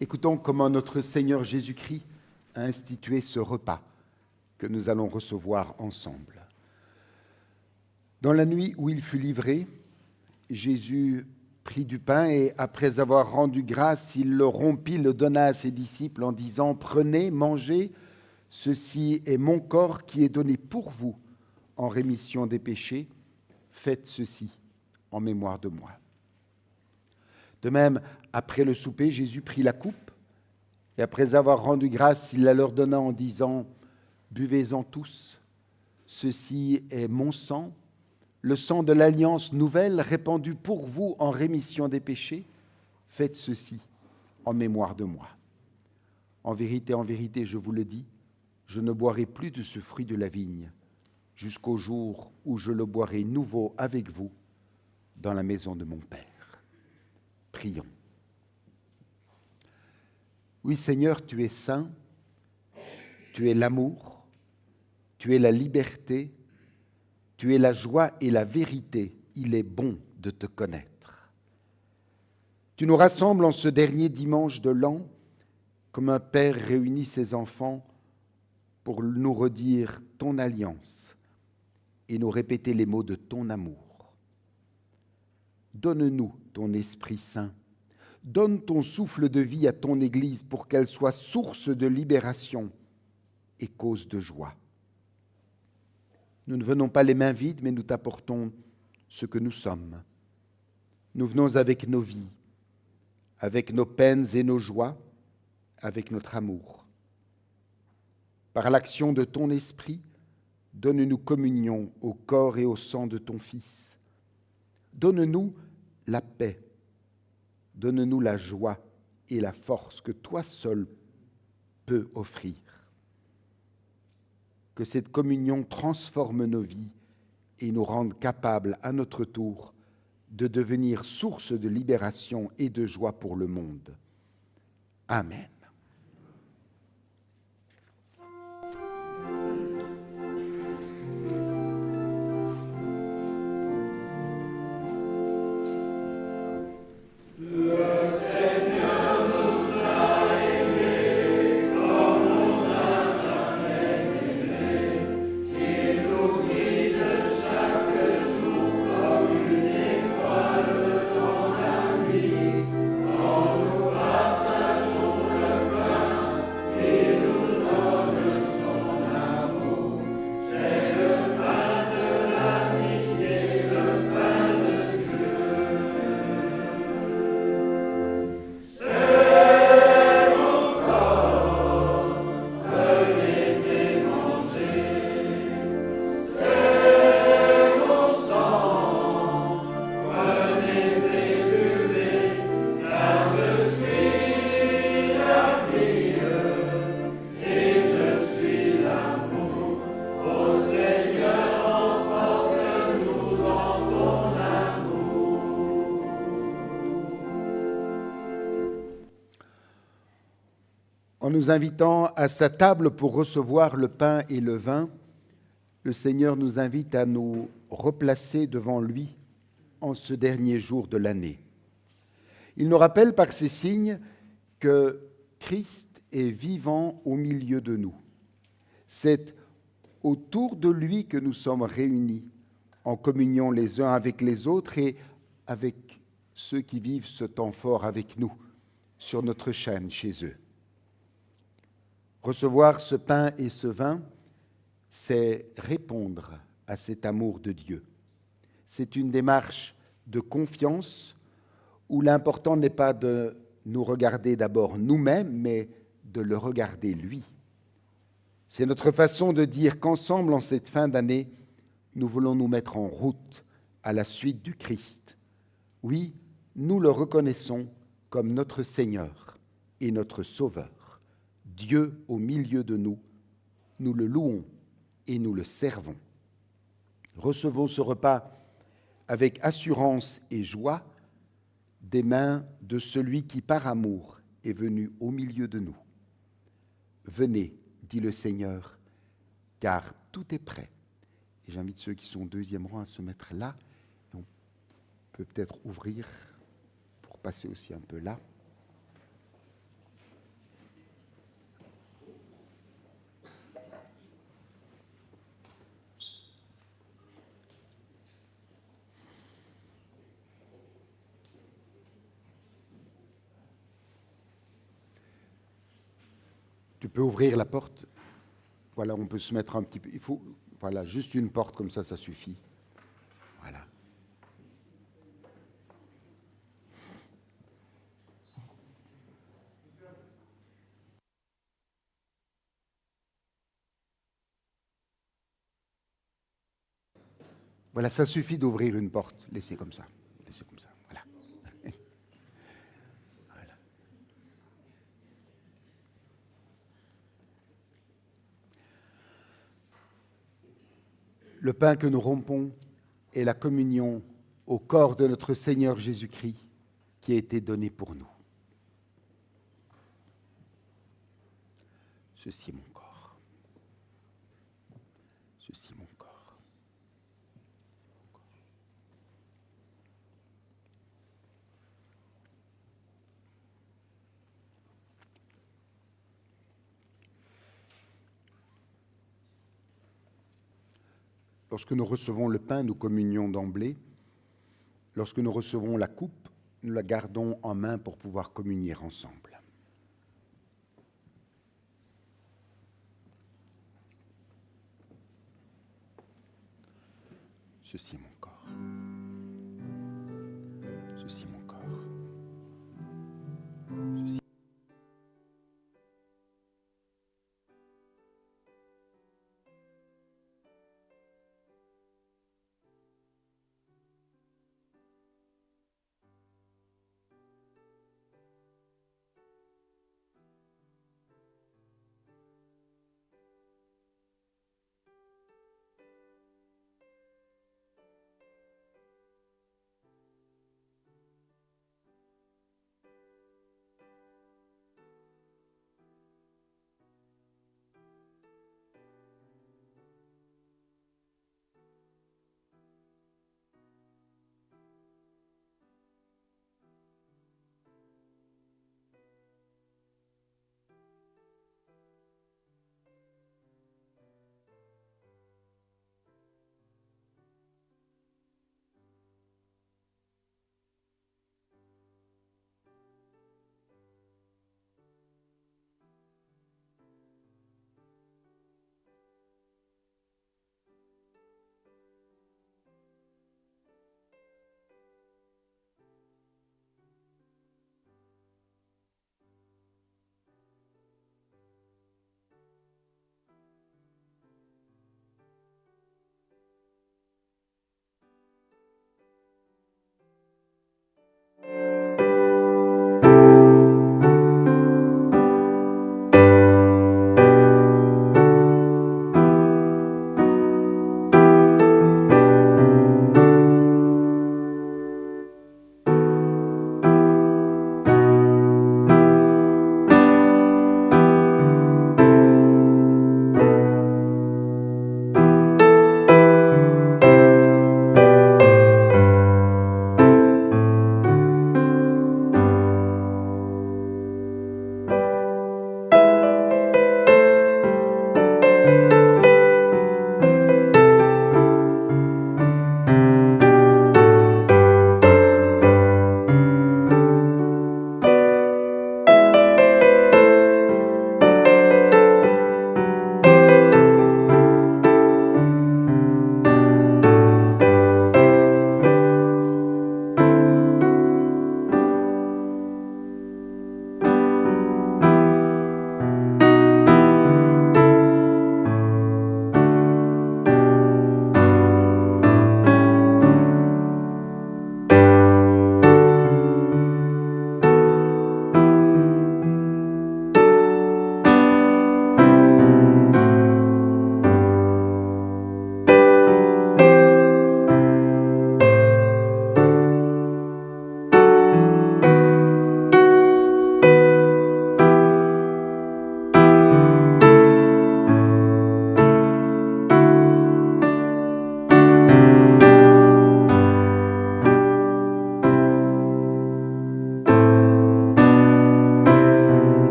Écoutons comment notre Seigneur Jésus-Christ a institué ce repas que nous allons recevoir ensemble. Dans la nuit où il fut livré, Jésus prit du pain et, après avoir rendu grâce, il le rompit, le donna à ses disciples en disant « Prenez, mangez, ceci est mon corps qui est donné pour vous en rémission des péchés. Faites ceci en mémoire de moi. » De même, après le souper, Jésus prit la coupe Et après avoir rendu grâce, il la leur donna en disant, « Buvez-en tous, ceci est mon sang, le sang de l'alliance nouvelle répandu pour vous en rémission des péchés. Faites ceci en mémoire de moi. En vérité, je vous le dis, je ne boirai plus de ce fruit de la vigne jusqu'au jour où je le boirai nouveau avec vous dans la maison de mon Père. » Prions. Oui, Seigneur, tu es saint, tu es l'amour, tu es la liberté, tu es la joie et la vérité. Il est bon de te connaître. Tu nous rassembles en ce dernier dimanche de l'an, comme un père réunit ses enfants pour nous redire ton alliance et nous répéter les mots de ton amour. Donne-nous ton Esprit Saint. Donne ton souffle de vie à ton Église pour qu'elle soit source de libération et cause de joie. Nous ne venons pas les mains vides, mais nous t'apportons ce que nous sommes. Nous venons avec nos vies, avec nos peines et nos joies, avec notre amour. Par l'action de ton Esprit, donne-nous communion au corps et au sang de ton Fils. Donne-nous la paix. Donne-nous la joie et la force que toi seul peux offrir. Que cette communion transforme nos vies et nous rende capables à notre tour de devenir source de libération et de joie pour le monde. Amen. En nous invitant à sa table pour recevoir le pain et le vin, le Seigneur nous invite à nous replacer devant lui en ce dernier jour de l'année. Il nous rappelle par ces signes que Christ est vivant au milieu de nous. C'est autour de lui que nous sommes réunis en communion les uns avec les autres et avec ceux qui vivent ce temps fort avec nous sur notre chaîne chez eux. Recevoir ce pain et ce vin, c'est répondre à cet amour de Dieu. C'est une démarche de confiance où l'important n'est pas de nous regarder d'abord nous-mêmes, mais de le regarder lui. C'est notre façon de dire qu'ensemble, en cette fin d'année, nous voulons nous mettre en route à la suite du Christ. Oui, nous le reconnaissons comme notre Seigneur et notre Sauveur. Dieu au milieu de nous, nous le louons et nous le servons. Recevons ce repas avec assurance et joie des mains de celui qui, par amour, est venu au milieu de nous. Venez, dit le Seigneur, car tout est prêt. Et j'invite ceux qui sont au deuxième rang à se mettre là. Et on peut peut-être ouvrir pour passer aussi un peu là. Tu peux ouvrir la porte. Voilà, on peut se mettre un petit peu. Il faut, voilà, juste une porte comme ça suffit. Voilà. Voilà, ça suffit d'ouvrir une porte. Laissez comme ça. Laissez comme ça. Voilà. Voilà. Le pain que nous rompons est la communion au corps de notre Seigneur Jésus-Christ qui a été donné pour nous. Ceci est mon corps. Ceci est mon corps. Lorsque nous recevons le pain, nous communions d'emblée. Lorsque nous recevons la coupe, nous la gardons en main pour pouvoir communier ensemble. Ceci est mon corps. Ceci est mon corps. Ceci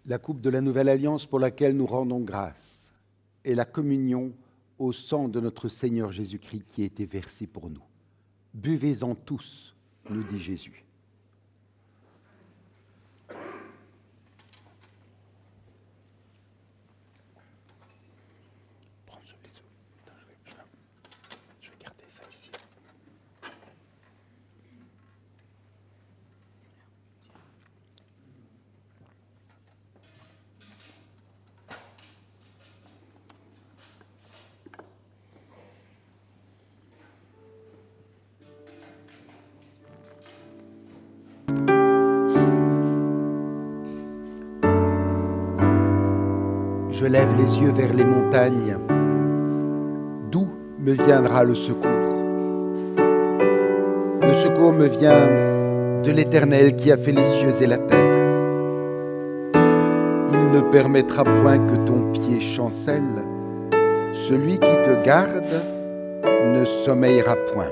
la coupe de la nouvelle alliance pour laquelle nous rendons grâce et la communion au sang de notre Seigneur Jésus-Christ qui a été versé pour nous. Buvez-en tous, nous dit Jésus. Je vais garder ça ici. Je lève les yeux vers les montagnes. D'où me viendra le secours? Le secours me vient de l'Éternel qui a fait les cieux et la terre. Il ne permettra point que ton pied chancelle. Celui qui te garde ne sommeillera point.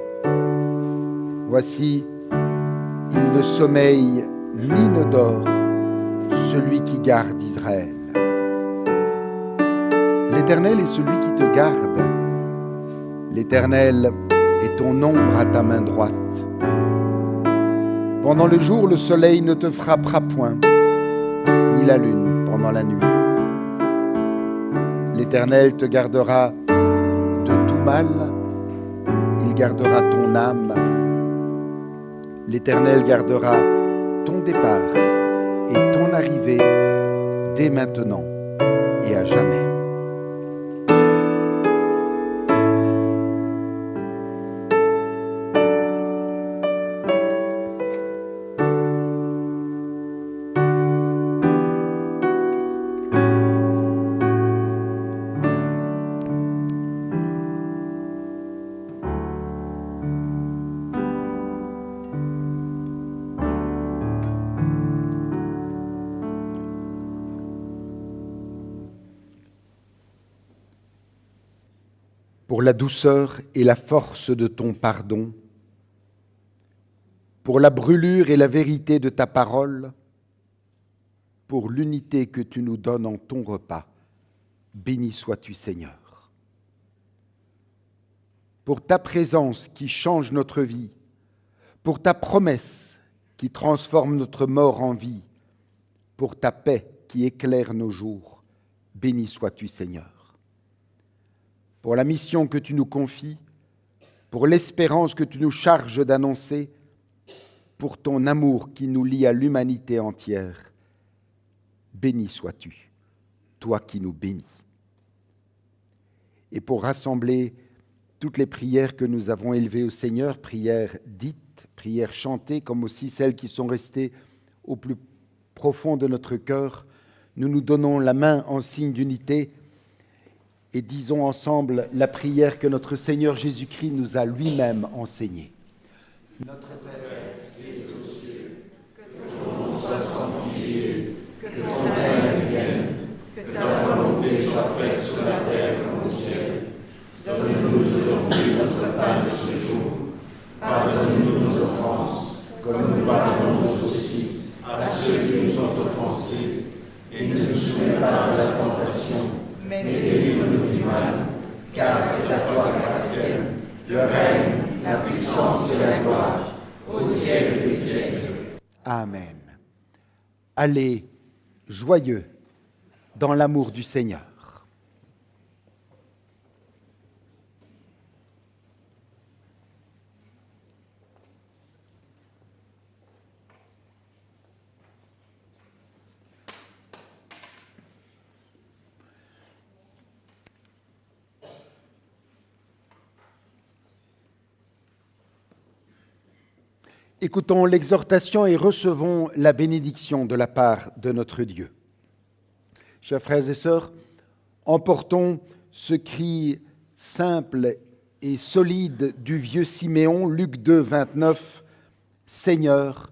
Voici, il ne sommeille ni ne dort, celui qui garde Israël. L'Éternel est celui qui te garde. L'Éternel est ton ombre à ta main droite. Pendant le jour, le soleil ne te frappera point, ni la lune pendant la nuit. L'Éternel te gardera de tout mal, il gardera ton âme. L'Éternel gardera ton départ et ton arrivée dès maintenant et à jamais. Pour la douceur et la force de ton pardon, pour la brûlure et la vérité de ta parole, pour l'unité que tu nous donnes en ton repas, béni sois-tu Seigneur. Pour ta présence qui change notre vie, pour ta promesse qui transforme notre mort en vie, pour ta paix qui éclaire nos jours, béni sois-tu Seigneur. Pour la mission que tu nous confies, pour l'espérance que tu nous charges d'annoncer, pour ton amour qui nous lie à l'humanité entière. Béni sois-tu, toi qui nous bénis. Et pour rassembler toutes les prières que nous avons élevées au Seigneur, prières dites, prières chantées, comme aussi celles qui sont restées au plus profond de notre cœur, nous nous donnons la main en signe d'unité et disons ensemble la prière que notre Seigneur Jésus-Christ nous a lui-même enseignée. Notre Père qui es aux cieux, que ton nom soit sanctifié, que ton règne vienne, que ta volonté soit faite sur la terre comme au ciel. Donne-nous aujourd'hui notre pain de ce jour. Pardonne-nous nos offenses, comme nous pardonnons aussi à ceux qui nous ont offensés. Et ne nous soumets pas à la tentation, mais délivre-nous du mal, car c'est à toi qu'appartiennent le règne, la puissance et la gloire, au siècle des siècles. Amen. Allez, joyeux, dans l'amour du Seigneur. Écoutons l'exhortation et recevons la bénédiction de la part de notre Dieu. Chers frères et sœurs, emportons ce cri simple et solide du vieux Siméon, Luc 2, 29, « Seigneur,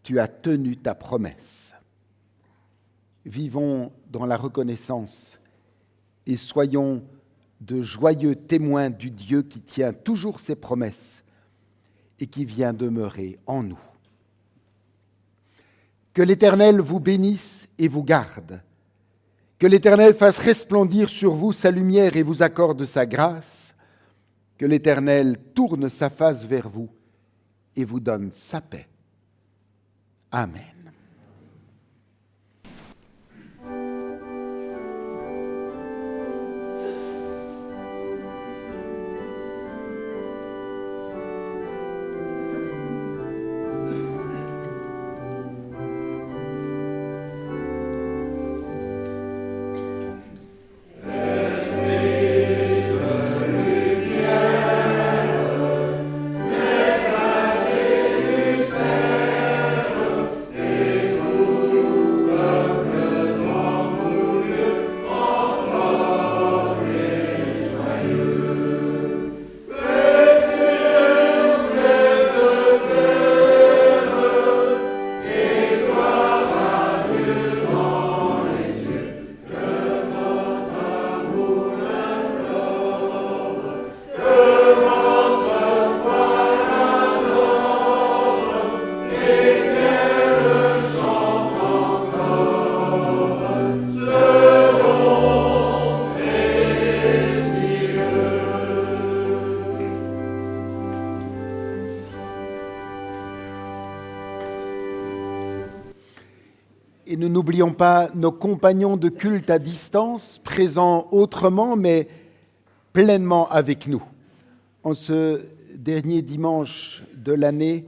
tu as tenu ta promesse ». Vivons dans la reconnaissance et soyons de joyeux témoins du Dieu qui tient toujours ses promesses et qui vient demeurer en nous. Que l'Éternel vous bénisse et vous garde. Que l'Éternel fasse resplendir sur vous sa lumière et vous accorde sa grâce. Que l'Éternel tourne sa face vers vous et vous donne sa paix. Amen. Et nous n'oublions pas nos compagnons de culte à distance, présents autrement, mais pleinement avec nous. En ce dernier dimanche de l'année,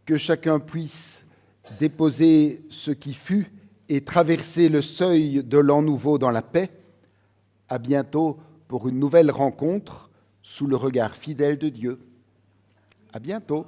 que chacun puisse déposer ce qui fut et traverser le seuil de l'an nouveau dans la paix. À bientôt pour une nouvelle rencontre sous le regard fidèle de Dieu. À bientôt.